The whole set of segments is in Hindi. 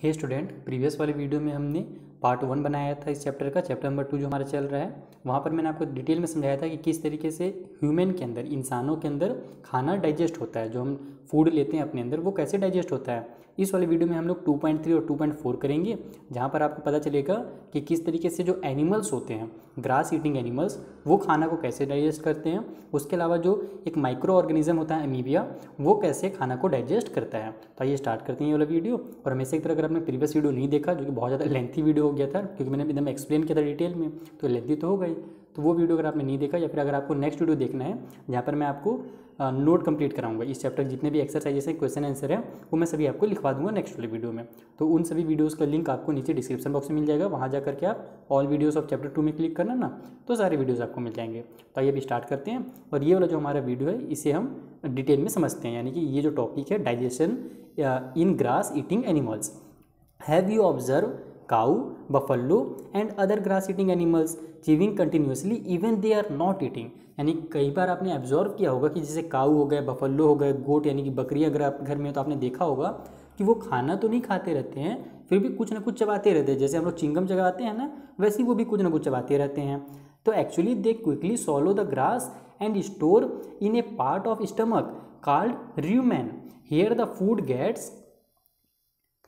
हे स्टूडेंट, प्रीवियस वाले वीडियो में हमने पार्ट 1 बनाया था इस चैप्टर का। चैप्टर नंबर 2 जो हमारा चल रहा है वहाँ पर मैंने आपको डिटेल में समझाया था कि किस तरीके से ह्यूमन के अंदर, इंसानों के अंदर खाना डाइजेस्ट होता है। जो हम फूड लेते हैं अपने अंदर वो कैसे डाइजेस्ट होता है। इस वाले वीडियो में हम लोग 2.3 और 2.4 करेंगे, जहाँ पर आपको पता चलेगा कि किस तरीके से जो एनिमल्स होते हैं, ग्रास ईटिंग एनिमल्स, वो खाना को कैसे डाइजेस्ट करते हैं। उसके अलावा जो एक माइक्रो ऑर्गेनिज्म होता है अमीबिया, वो कैसे खाना को डाइजेस्ट करता है। तो आइए स्टार्ट करते हैं ये वाला वीडियो। और हमेशा की तरह अगर आपने प्रीवियस वीडियो नहीं देखा, जो कि बहुत ज़्यादा लेंथी वीडियो हो गया था क्योंकि मैंने एकदम एक्सप्लेन किया था डिटेल में, तो लेंथी तो हो गई। तो वो वीडियो अगर आपने नहीं देखा या फिर अगर आपको नेक्स्ट वीडियो देखना है जहाँ पर मैं आपको नोट कंप्लीट कराऊंगा इस चैप्टर जितने भी एक्सरसाइजेस हैं, क्वेश्चन आंसर है, वो मैं सभी आपको लिखवा दूंगा नेक्स्ट वाले वीडियो में। तो उन सभी वीडियोस का लिंक आपको नीचे डिस्क्रिप्शन बॉक्स में मिल जाएगा। वहाँ जा करके आप ऑल वीडियोस ऑफ चैप्टर 2 में क्लिक करना ना, तो सारे वीडियोस आपको मिल जाएंगे। तो आइए अभी स्टार्ट करते हैं और ये वाला जो हमारा वीडियो है इसे हम डिटेल में समझते हैं। यानी कि ये जो टॉपिक है digestion in grass eating animals. Have you observe cow, buffalo and other grass eating animals chewing continuously even they are not eating। यानी कई बार आपने ऑब्जर्व किया होगा कि जैसे काऊ हो गए, बफलो हो गए, गोट यानी कि बकरी अगर आप घर में हो तो आपने देखा होगा कि वो खाना तो नहीं खाते रहते हैं, फिर भी कुछ ना कुछ चबाते रहते हैं। जैसे हम लोग चिंगम चबाते हैं ना, वैसे ही वो भी कुछ ना कुछ चबाते रहते हैं। तो actually they quickly swallow the grass and store in a part of stomach called rumen. Here the food gets,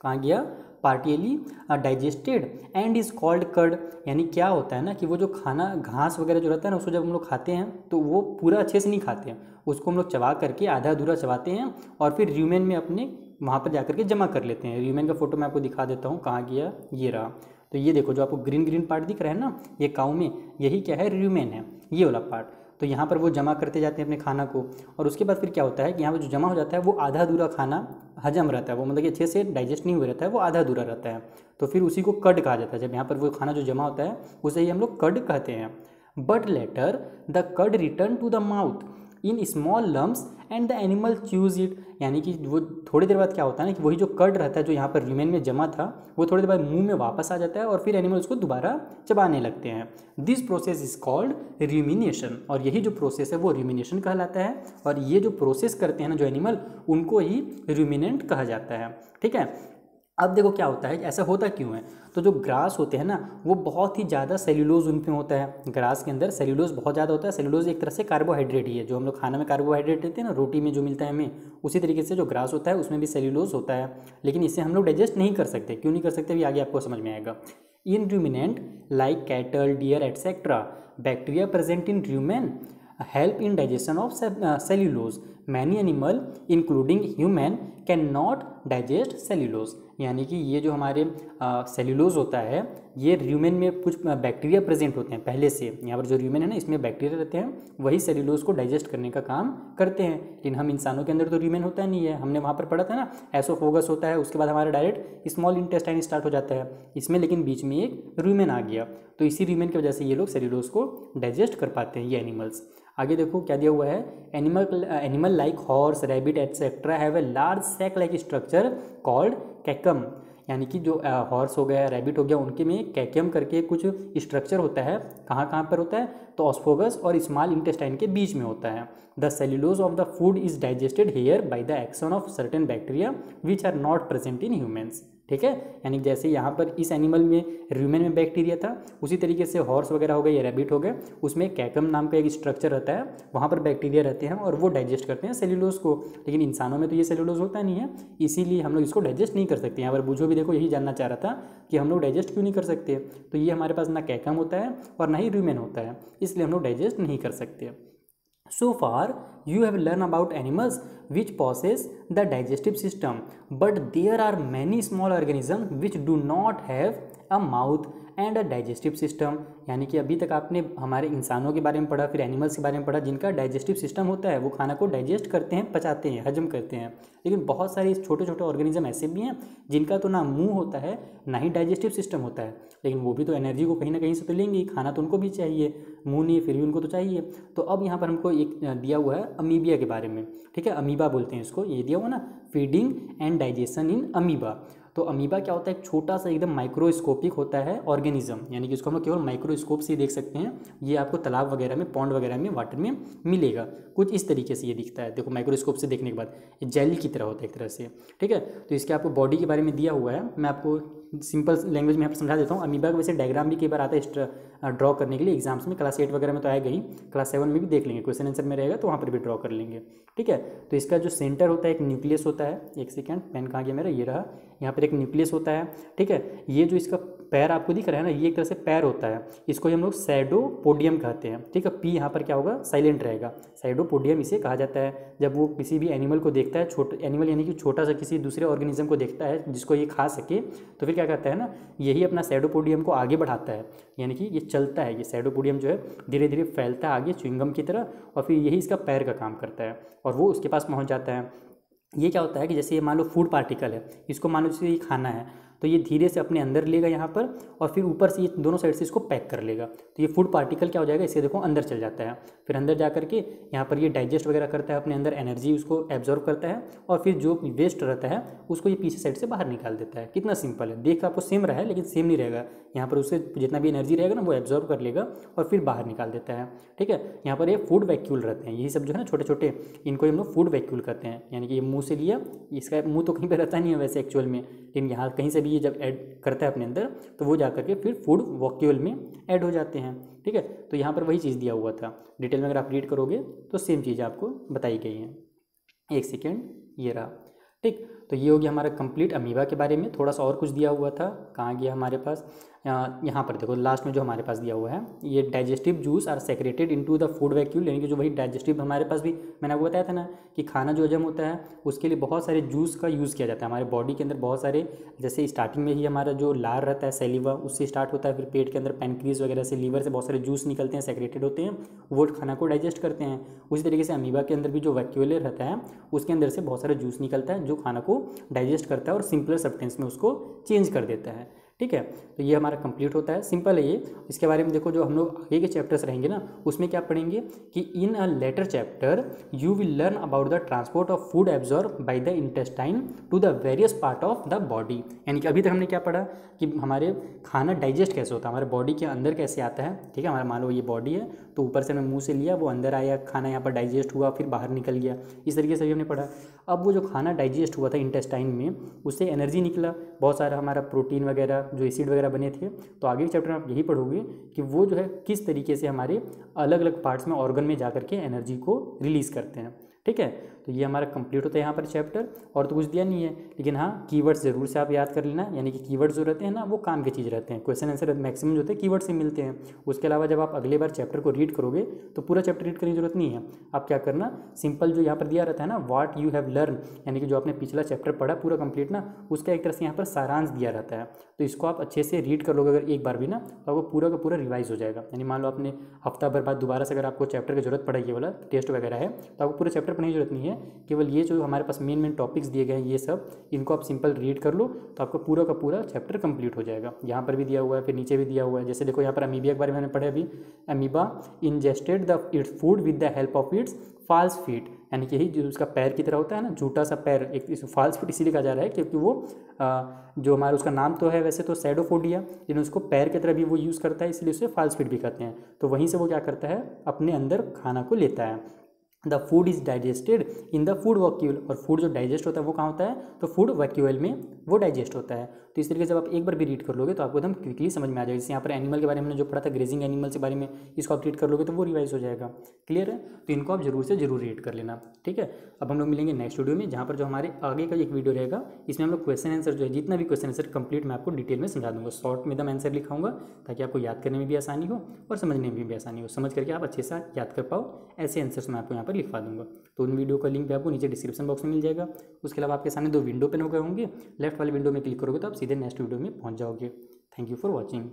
कहाँ गया, partially digested and is called cud. यानी क्या होता है ना कि वो जो खाना घास वगैरह जो रहता है ना, उसको जब हम लोग खाते हैं तो वो पूरा अच्छे से नहीं खाते हैं, उसको हम लोग चबा करके आधा अधूरा चबाते हैं और फिर र्यूमेन में अपने वहाँ पर जा करके जमा कर लेते हैं। र्यूमेन का फोटो मैं आपको दिखा देता हूँ, कहाँ गया, ये रहा। तो ये देखो जो आपको ग्रीन ग्रीन पार्ट दिख रहा है ना, ये काऊ में, यही क्या है, र्यूमेन है, ये वाला पार्ट। तो यहाँ पर वो जमा करते जाते हैं अपने खाना को, और उसके बाद फिर क्या होता है कि यहाँ पर जो जमा हो जाता है वो आधा अधूरा खाना हजम रहता है, वो मतलब कि अच्छे से डाइजेस्ट नहीं हुआ रहता है, वो आधा अधूरा रहता है। तो फिर उसी को कर्ड कहा जाता है। जब यहाँ पर वो खाना जो जमा होता है उसे ही हम लोग कर्ड कहते हैं। But later the curd return to the mouth in small lumps and the animal chews it. यानी कि वो थोड़ी देर बाद क्या होता है ना कि वही जो कर्ड रहता है जो यहाँ पर र्यूमेन में जमा था, वो थोड़ी देर बाद मुंह में वापस आ जाता है और फिर एनिमल उसको दोबारा चबाने लगते हैं। This process is called rumination. और यही जो प्रोसेस है वो र्यूमिनेशन कहलाता है। और ये जो प्रोसेस करते हैं ना जो एनिमल, उनको ही र्यूमिनेंट कहा जाता है। ठीक है। अब देखो क्या होता है, ऐसा होता क्यों है। तो जो ग्रास होते हैं ना, वो बहुत ही ज़्यादा सेल्यूलोज उन पे होता है। ग्रास के अंदर सेल्यूलोज बहुत ज़्यादा होता है। सेल्यूलोज एक तरह से कार्बोहाइड्रेट ही है, जो हम लोग खाना में कार्बोहाइड्रेट लेते हैं ना, रोटी में जो मिलता है हमें, उसी तरीके से जो ग्रास होता है उसमें भी सेल्यूलोज होता है। लेकिन इसे हम लोग डाइजेस्ट नहीं कर सकते। क्यों नहीं कर सकते, अभी आगे आपको समझ में आएगा। In ruminant like cattle, deer etcetera, bacteria present in rumen help in digestion of cellulose. Many animal including human cannot digest cellulose। यानी कि ये जो हमारे सेल्यूलोज होता है, ये र्यूमेन में कुछ बैक्टीरिया प्रेजेंट होते हैं पहले से। यहाँ पर जो र्यूमेन है ना, इसमें बैक्टीरिया रहते हैं, वही सेल्यूलोज को डाइजेस्ट करने का काम करते हैं। लेकिन हम इंसानों के अंदर तो र्यूमेन होता नहीं है। हमने वहाँ पर पढ़ा था ना, एसोफेगस होता है, उसके बाद हमारा डायरेक्ट स्मॉल इंटेस्टाइन स्टार्ट हो जाता है इसमें, लेकिन बीच में एक र्यूमेन आ गया। तो इसी र्यूमेन की वजह से ये लोग सेल्यूलोज को डाइजेस्ट कर पाते हैं, ये एनिमल्स। आगे देखो क्या दिया हुआ है, animal like horse, rabbit etcetera have a large sac like structure called caecum. यानी कि जो हॉर्स हो गया, रैबिट हो गया, उनके में कैकम करके कुछ स्ट्रक्चर होता है। कहाँ कहाँ पर होता है, तो ऑस्फोगस और स्मॉल इंटेस्टाइन के बीच में होता है। The cellulose of the food is digested here by the action of certain bacteria which are not present in humans. ठीक है। यानी जैसे यहाँ पर इस एनिमल में र्यूमेन में बैक्टीरिया था, उसी तरीके से हॉर्स वगैरह हो गए या रैबिट हो गए, उसमें कैकम नाम का एक स्ट्रक्चर रहता है, वहाँ पर बैक्टीरिया रहते हैं और वो डाइजेस्ट करते हैं सेल्यूलोज को। लेकिन इंसानों में तो ये सेल्यूलोज होता नहीं है, इसीलिए हम लोग इसको डाइजेस्ट नहीं कर सकते। यहाँ पर बूझो भी देखो यही जानना चाह रहा था कि हम लोग डाइजेस्ट क्यों नहीं कर सकते। तो ये हमारे पास ना कैकम होता है और ना ही र्यूमेन होता है, इसलिए हम लोग डाइजेस्ट नहीं कर सकते। So far, you have learned about animals which possess the digestive system, but there are many small organisms which do not have a mouth and a digestive system. यानी कि अभी तक आपने हमारे इंसानों के बारे में पढ़ा, फिर एनिमल्स के बारे में पढ़ा, जिनका डाइजेस्टिव सिस्टम होता है, वो खाना को डाइजेस्ट करते हैं, पचाते हैं, हजम करते हैं। लेकिन बहुत सारे छोटे छोटे ऑर्गेनिज्म ऐसे भी हैं जिनका तो ना मुंह होता है ना ही डाइजेस्टिव सिस्टम होता है, लेकिन वो भी तो एनर्जी को कहीं ना कहीं से तो लेंगे, खाना तो उनको भी चाहिए, मुंह नहीं फिर भी उनको तो चाहिए। तो अब यहाँ पर हमको एक दिया हुआ है अमीबिया के बारे में। ठीक है, अमीबा बोलते हैं इसको, ये दिया हुआ ना, feeding and digestion in amoeba. तो अमीबा क्या होता है, एक छोटा सा एकदम माइक्रोस्कोपिक होता है ऑर्गेनिज्म, यानी कि इसको हम लोग केवल माइक्रोस्कोप से ही देख सकते हैं। ये आपको तालाब वगैरह में, पॉन्ड वगैरह में, वाटर में मिलेगा। कुछ इस तरीके से ये दिखता है, देखो माइक्रोस्कोप से देखने के बाद ये जेली की तरह होता है एक तरह से, ठीक है। तो इसके आपको बॉडी के बारे में दिया हुआ है, मैं आपको सिंपल लैंग्वेज में यहाँ पर समझा देता हूँ। अमीबा का वैसे डायग्राम भी कई बार आता है ड्रॉ करने के लिए एग्जाम्स में, क्लास 8 वगैरह में तो आएगा ही, क्लास 7 में भी देख लेंगे, क्वेश्चन आंसर में रहेगा तो वहाँ पर भी ड्रॉ कर लेंगे, ठीक है। तो इसका जो सेंटर होता है, एक न्यूक्लियस होता है, एक सेकेंड पेन कहाँ गया मेरा, ये रहा, यहाँ पर एक न्यूक्लियस होता है, ठीक है। ये जो इसका पैर आपको दिख रहा है ना, ये एक तरह से पैर होता है, इसको हम लोग सैडोपोडियम कहते हैं, ठीक है। पी यहाँ पर क्या होगा, साइलेंट रहेगा, सैडोपोडियम इसे कहा जाता है। जब वो किसी भी एनिमल को देखता है, छोटा एनिमल यानी कि छोटा सा किसी दूसरे ऑर्गेनिज्म को देखता है जिसको ये खा सके, तो फिर क्या करता है ना, यही अपना सैडोपोडियम को आगे बढ़ाता है, यानी कि ये चलता है, ये सैडोपोडियम जो है धीरे धीरे फैलता है आगे च्युइंगम की तरह, और फिर यही इसका पैर का काम करता है और वो उसके पास पहुँच जाता है। ये क्या होता है कि जैसे ये मान लो फूड पार्टिकल है, इसको मान लो जैसे ये खाना है, तो ये धीरे से अपने अंदर लेगा यहाँ पर, और फिर ऊपर से ये दोनों साइड से इसको पैक कर लेगा। तो ये फूड पार्टिकल क्या हो जाएगा, इससे देखो अंदर चल जाता है, फिर अंदर जा करके यहाँ पर ये डाइजेस्ट वगैरह करता है, अपने अंदर एनर्जी उसको एब्जॉर्व करता है, और फिर जो वेस्ट रहता है उसको ये पीछे साइड से बाहर निकाल देता है। कितना सिंपल है, देख आपको सेम रहा है लेकिन सेम नहीं रहेगा, यहाँ पर उससे जितना भी एनर्जी रहेगा ना वो एब्जॉर्व कर लेगा और फिर बाहर निकाल देता है, ठीक है। यहाँ पर ये फूड वैक्यूल रहते हैं, यही सब जो है ना छोटे छोटे, इनको हम लोग फूड वैक्यूल कहते हैं, यानी कि ये मुँह से लिया, इसका मुँह तो कहीं पर रहता नहीं है वैसे एक्चुअल में, लेकिन यहाँ कहीं से भी ये जब ऐड करता है अपने अंदर तो वो जाकर के फिर फूड वैक्यूल में ऐड हो जाते हैं, ठीक है। तो यहाँ पर वही चीज़ दिया हुआ था, डिटेल में अगर आप रीड करोगे तो सेम चीज़ आपको बताई गई है। एक सेकेंड, ये रहा, ठीक। तो ये हो गया हमारा कंप्लीट अमीबा के बारे में। थोड़ा सा और कुछ दिया हुआ था, कहाँ गया हमारे पास, यहाँ पर देखो लास्ट में जो हमारे पास दिया हुआ है, ये digestive juice are secreted into the food vacuole, यानी कि जो वही डाइजेस्टिव हमारे पास भी मैंने आपको बताया था ना कि खाना जो हजम होता है उसके लिए बहुत सारे जूस का यूज़ किया जाता है हमारे बॉडी के अंदर। बहुत सारे, जैसे स्टार्टिंग में ही हमारा जो लार रहता है सैलिवा, उससे स्टार्ट होता है, फिर पेट के अंदर पैनक्रीज वगैरह से, लीवर से बहुत सारे जूस निकलते हैं, सेक्रेटेड होते हैं, वो खाना को डाइजेस्ट करते हैं। उसी तरीके से अमीबा के अंदर भी जो वैक्यूल रहता है उसके अंदर से बहुत सारा जूस निकलता है जो खाना को डाइजेस्ट करता है और सिंपलर सब्सटेंस में उसको चेंज कर देता है, ठीक है। तो ये हमारा कंप्लीट होता है, सिंपल है ये। इसके बारे में देखो, जो हम लोग आगे के चैप्टर्स रहेंगे ना उसमें क्या पढ़ेंगे कि in a later chapter you will learn about the transport of food absorb by the intestine to the various part of the body. यानी कि अभी तक हमने क्या पढ़ा कि हमारे खाना डाइजेस्ट कैसे होता है, हमारे बॉडी के अंदर कैसे आता है, ठीक है। हमारा मान लो ये बॉडी है, तो ऊपर से हमने मुँह से लिया, वो अंदर आया, खाना यहाँ पर डाइजेस्ट हुआ, फिर बाहर निकल गया, इस तरीके से भी हमने पढ़ा। अब वो जो खाना डाइजेस्ट हुआ था इंटेस्टाइन में, उससे एनर्जी निकला, बहुत सारा हमारा प्रोटीन वगैरह जो एसिड वगैरह बने थे। तो आगे के चैप्टर में आप यही पढ़ोगे कि वो जो है किस तरीके से हमारे अलग अलग पार्ट्स में, ऑर्गन में जाकर के एनर्जी को रिलीज़ करते हैं, ठीक है। तो ये हमारा कंप्लीट होता है यहाँ पर चैप्टर, और तो कुछ दिया नहीं है, लेकिन हाँ कीवर्ड्स ज़रूर से आप याद कर लेना, यानी कि कीवर्ड्स जो रहते हैं ना वो काम की चीज़ रहते हैं, क्वेश्चन आंसर मैक्सिमम जो होते हैं कीवर्ड से मिलते हैं। उसके अलावा जब आप अगले बार चैप्टर को रीड करोगे तो पूरा चैप्टर रीड करने की जरूरत नहीं है, आप क्या करना, सिंपल जो यहाँ पर दिया रहता है ना व्हाट यू हैव लर्न, यानी कि जो आपने पिछला चैप्टर पढ़ा पूरा कंप्लीट ना, उसका एक तरह से यहाँ पर सारांश दिया रहता है, तो इसको आप अच्छे से रीड कर लोगे अगर एक बार भी ना, तो आपको पूरा का पूरा रिवाइज हो जाएगा। यानी मान लो आपने हफ्ता भर बाद दोबारा से अगर आपको चैप्टर की जरूरत पड़ेगी, वाला टेस्ट वगैरह है, तो आपको पूरा चैप्टर पढ़ने की जरूरत नहीं है, केवल ये जो हमारे पास मेन टॉपिक्स दिए गए हैं ये सब, इनको आप सिंपल रीड कर लो तो आपका पूरा का पूरा चैप्टर कंप्लीट हो जाएगा। यहाँ पर भी दिया हुआ है, फिर नीचे भी दिया हुआ है, जैसे देखो यहाँ पर अमीबिया के बारे में मैंने पढ़ा अभी, amoeba ingested the its food with the help of its false feet, यानी कि यही जो उसका पैर की तरह होता है ना, झूठा सा पैर, एक फॉल्स फीट इसीलिए कहा जा रहा है क्योंकि वो जो हमारा उसका नाम तो है वैसे तो सैडोफोडिया, लेकिन उसको पैर की तरह भी वो यूज़ करता है, इसलिए उसे फॉल्स फीट भी कहते हैं। तो वहीं से वो क्या करता है, अपने अंदर खाना को लेता है। The food is digested in the food vacuole, और फूड जो डाइजेस्ट होता है वो कहाँ होता है, तो फूड वैक्यूल में वो डाइजेस्ट होता है। तो इस तरीके से जब आप एक बार भी रीड कर लोगे तो आपको एकदम क्विकली समझ में आ जाएगा। जैसे यहाँ पर एनिमल के बारे में जो पढ़ा था, ग्रेजिंग एनिमल्स के बारे में, इसको आप रीड कर लोगे तो वो रिवाइज हो जाएगा। क्लियर है, तो इनको आप जरूर से जरूर रीड कर लेना, ठीक है। अब हम लोग मिलेंगे नेक्स्ट वीडियो में, जहाँ पर जो हमारे आगे का एक वीडियो रहेगा, इसमें हम लोग क्वेश्चन आंसर जो है, जितना भी क्वेश्चन आंसर कंप्लीट मैं आपको डिटेल में समझा दूंगा, शॉर्ट में एकदम आंसर लिखाऊंगा ताकि आपको याद करने में भी आसानी हो और समझने में भी आसानी हो, समझ करके आप अच्छे से याद कर पाओ, ऐसे आंसर्स मैं आपको यहाँ पर लिखवा दूंगा। तो उन वीडियो का लिंक भी आपको नीचे डिस्क्रिप्शन बॉक्स में मिल जाएगा। उसके अलावा आपके सामने 2 विंडो पे हो गए होंगे, लेफ्ट वाले विंडो में क्लिक करोगे तो आप सीधे नेक्स्ट वीडियो में पहुंच जाओगे। Thank you for watching.